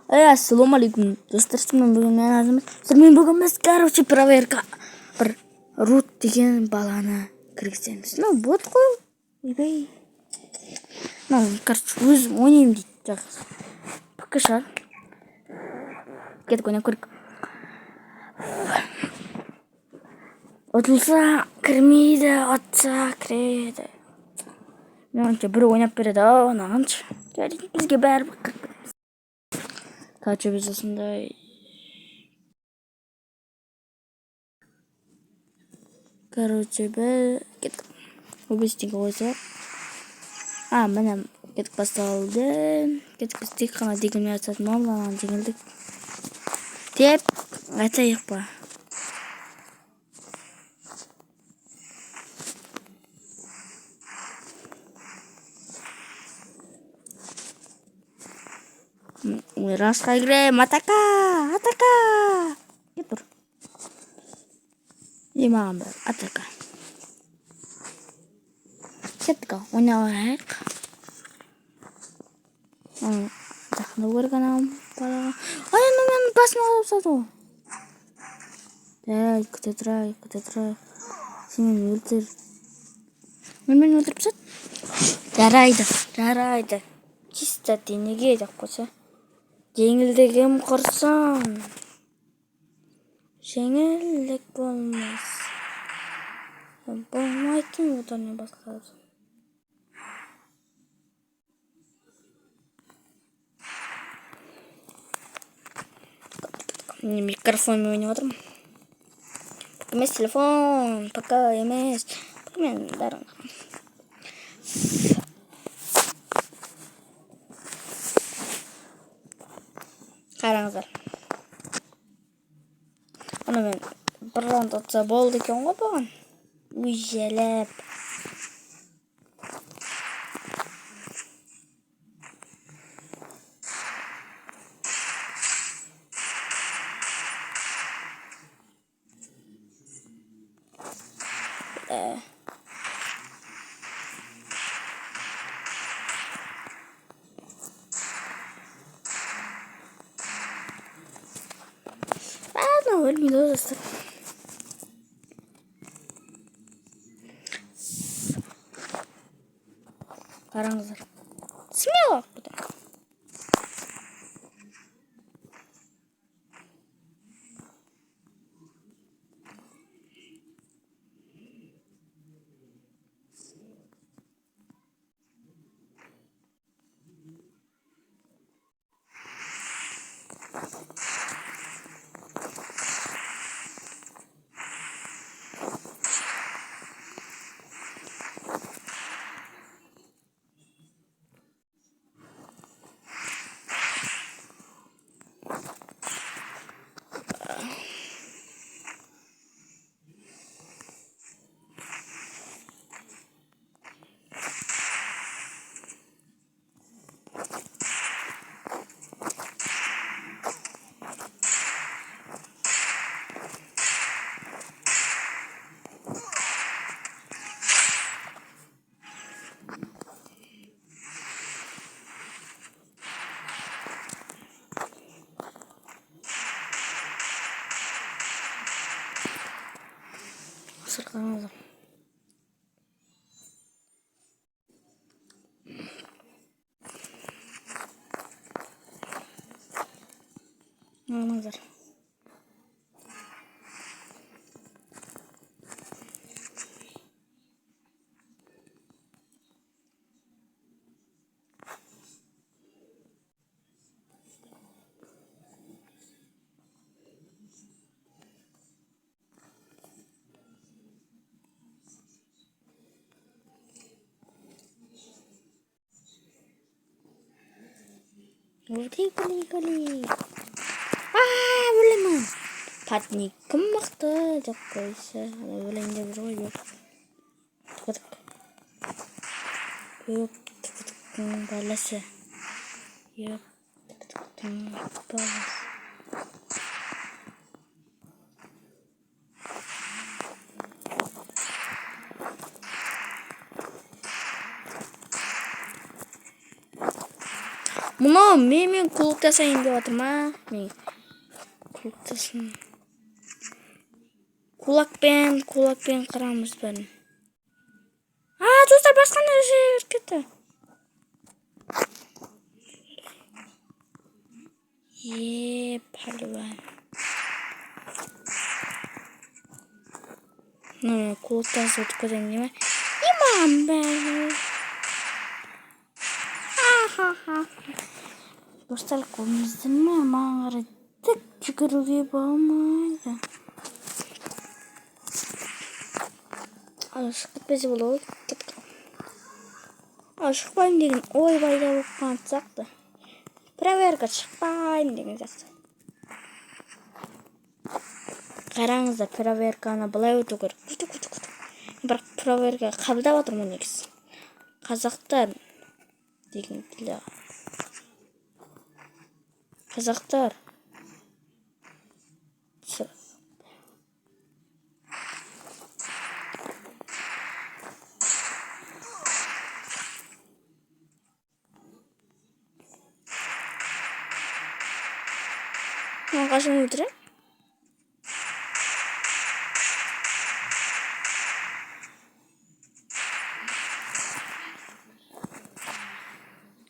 Ассалаумағалейкум достар, сіздермен бүгін мен Азамат. Сіздермен бүгін біз, проверка бір Рут деген баланы кіргіземіз. Бот қой, ойбай. Өзім ойнайым дейді. Жақсы. Пікір шығар. Кеттік, ойнап көрейік. Ұтылса кірмейді, атса кіреді. Меніңше бір ойнап береді, нағаншы. Бізге бәрі баққа. Kaçı biz aslında кетіп объяснить ойса. Міне кетіп басталды. Кетіп біз тек қана дегенмен айтатын мамалаған жеңілдік деп айтайық па. Расқа кірем, атака! Кет бұр. Маған бір, атака. Кеттік ал, ойнауайық. Жақында көргенім балаға. Мен басын алып сату. Күте тұрайық. Сен мені өлтір. Мені өлтіріп сат. Жарайды. Чисто денеге деп қойса. Жеңілдігім құрсын. Жеңілдік болмас. Болмайтын одан не басқа. Мен микрофонмен ойнап отырмын. Емес телефон, пока емес. Мен бәрін. Қараңыздар. Мен бір раунд атса болды екен ғой бұған. Үйжелеп. Өлмейді достар. Қараңыздар. Смело бұда. Сырқаңыздар. Мамаздар. Кали. Өлемін. Патник кім мықты деп қойса. Өлейін деп жүр ғой. Түктің баласы. Түктің баласы. Мұны мен кулук жасайын деп жатырмын, а? Мен кулук жасайын. Кулакпен қырамыз бәрін. Достар, басқа жер кетті. Палуан. Кулук жасап өткіземін деме. Имам бәрі. Достар, көрдіңіздер ме? Маған қарай тік жүгіруге болмайды. Шықпесе болады. Шықпайын деген ойбайда болып қансақты. Проверка шықпайын деген сияқты. Қараңыздар, проверканы былай өту керек. Бірақ проверка қабылдап отырмын негізі. Қазақтар деген тілі. Қазақтар. Қашан өлтірем?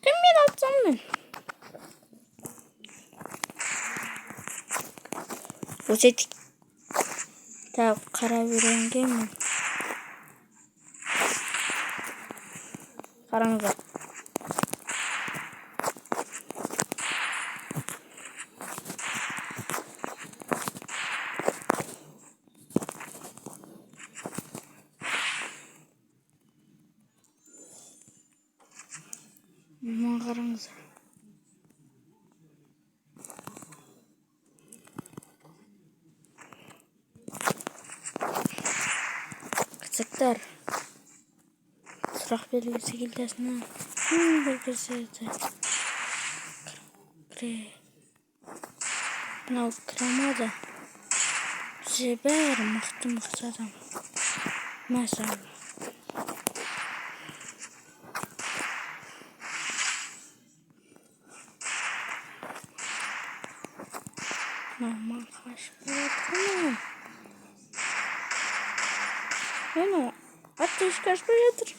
Кіммен атсам мен? Өсетік. Қара беренге мен. Қараңыздар. Қараңыздар. Қазақтар. Сұрақ берілгісі келдесіне. Білгізеді. Мынау кірамады. Бәрі мықты адам. Мәсәлі. Мама қашып жатыр. Ақтешкі ашпай жатыр.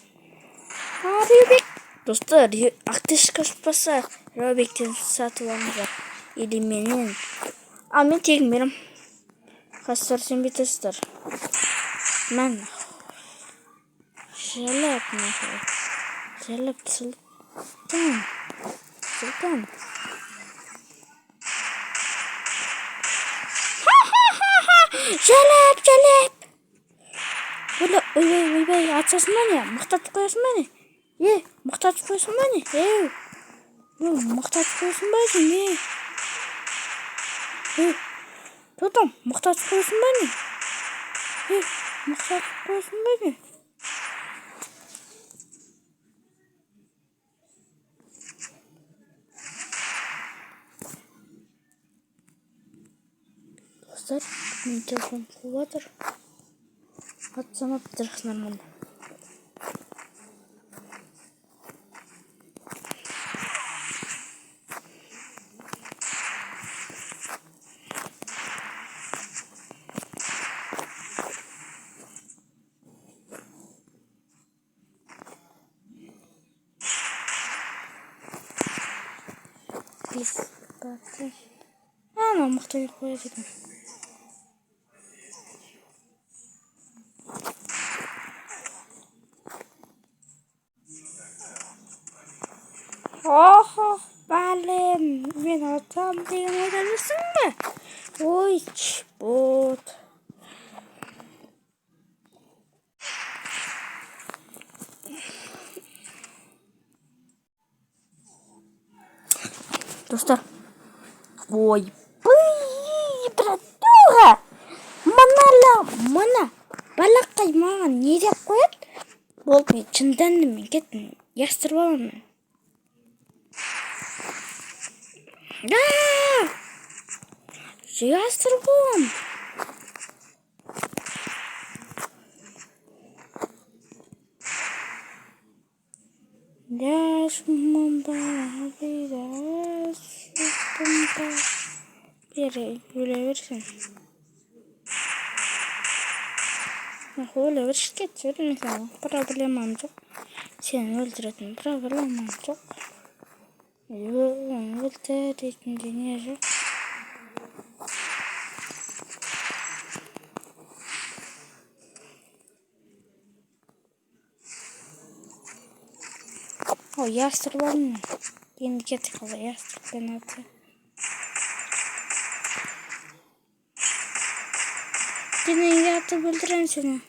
Рюбек. Достар, ақтешкі ашпаса, Рюбектен сатып алыңыздар. Или менен. Мен тегін берем. Қастар сен бетесіздер. Мен жалап сылтан. Жалап. Ойбай, атсасын ба не? Мықтатып қоясын ба не? Мықтатып қоясын ба не? Мықтатып қоясын ба не? Тотам, мықтатып қоясын ба не? Мықтатып қоясын ба не? Достар, мен телефон қуып жатыр. Атсамап тұрсынар мұны. Biz bakın. Ama muhtemelen koyacağım. Балем, мен атам деген ойда жүрсің бе? Ой, бот. Достар. Ой, братуха. Мына балақай маған не деп қояды? Болды, мен шындандым, мен кеттім. Ястырып аламын. Ястырып аламын. Яшмында kanka. Bir yere böyle verirsen. Öyle bir şirket söyle mesela. Problemim çok. Seni öldürdüm. Problemim çok. Öldürdüm deneyecek. O yastık var mı? Yeni getir kala yastık ben atı. Yine yatıp öldüren seni.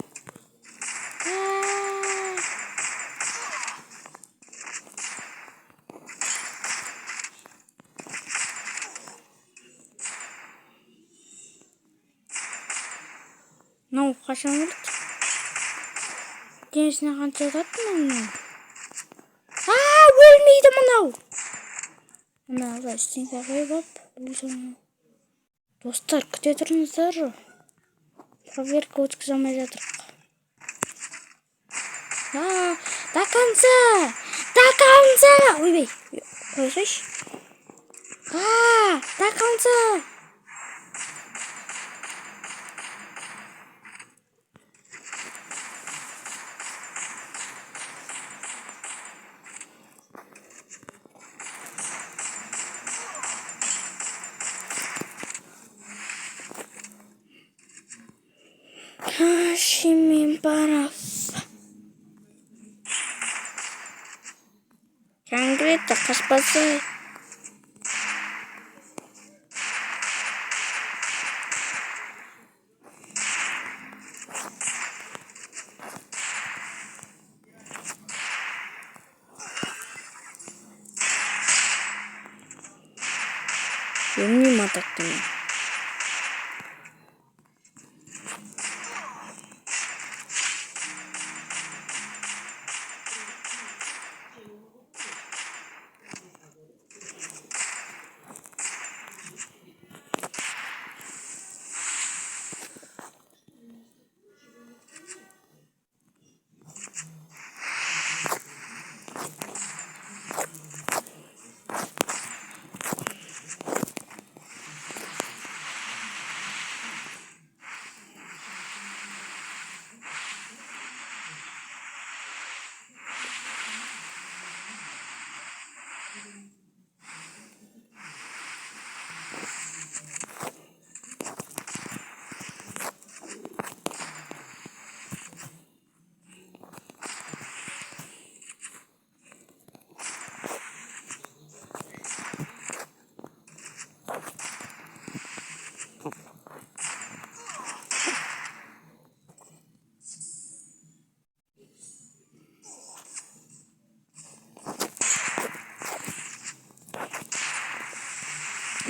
Ne kaçan vurdu? Gençine kanca atmıyor mu? Ölmeydim onu. Ama Allah üstüne koyup dostlar küte durunuzlar. Проверка өткіземей жатыр. До конца! До конца! Ойбай, қойсайшы. До конца! Хашимин Баров. Конкретно қашпасы. Емнем атақтым.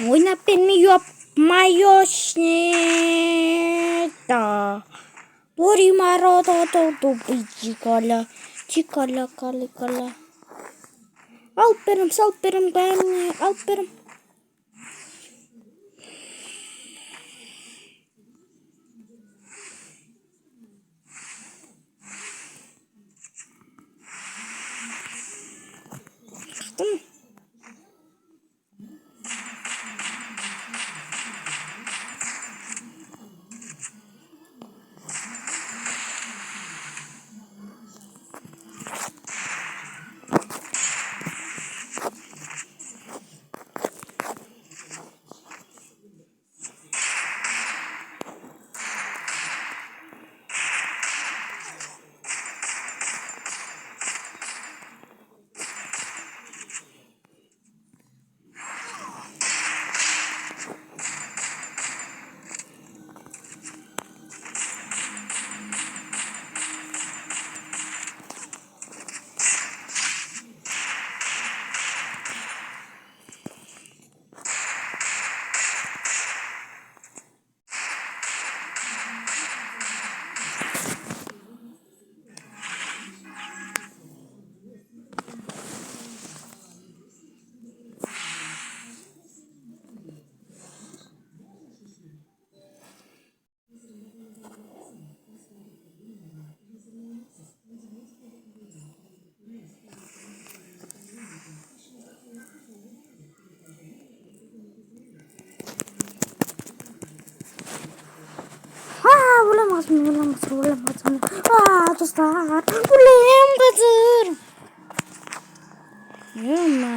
Ойнап бермей майошнета. Боримаро-то-то-то чикала. Чикала кала. Алперим, салперим, гайне, алперим. Aa dostlar. Ulan Kadir. Yürüme.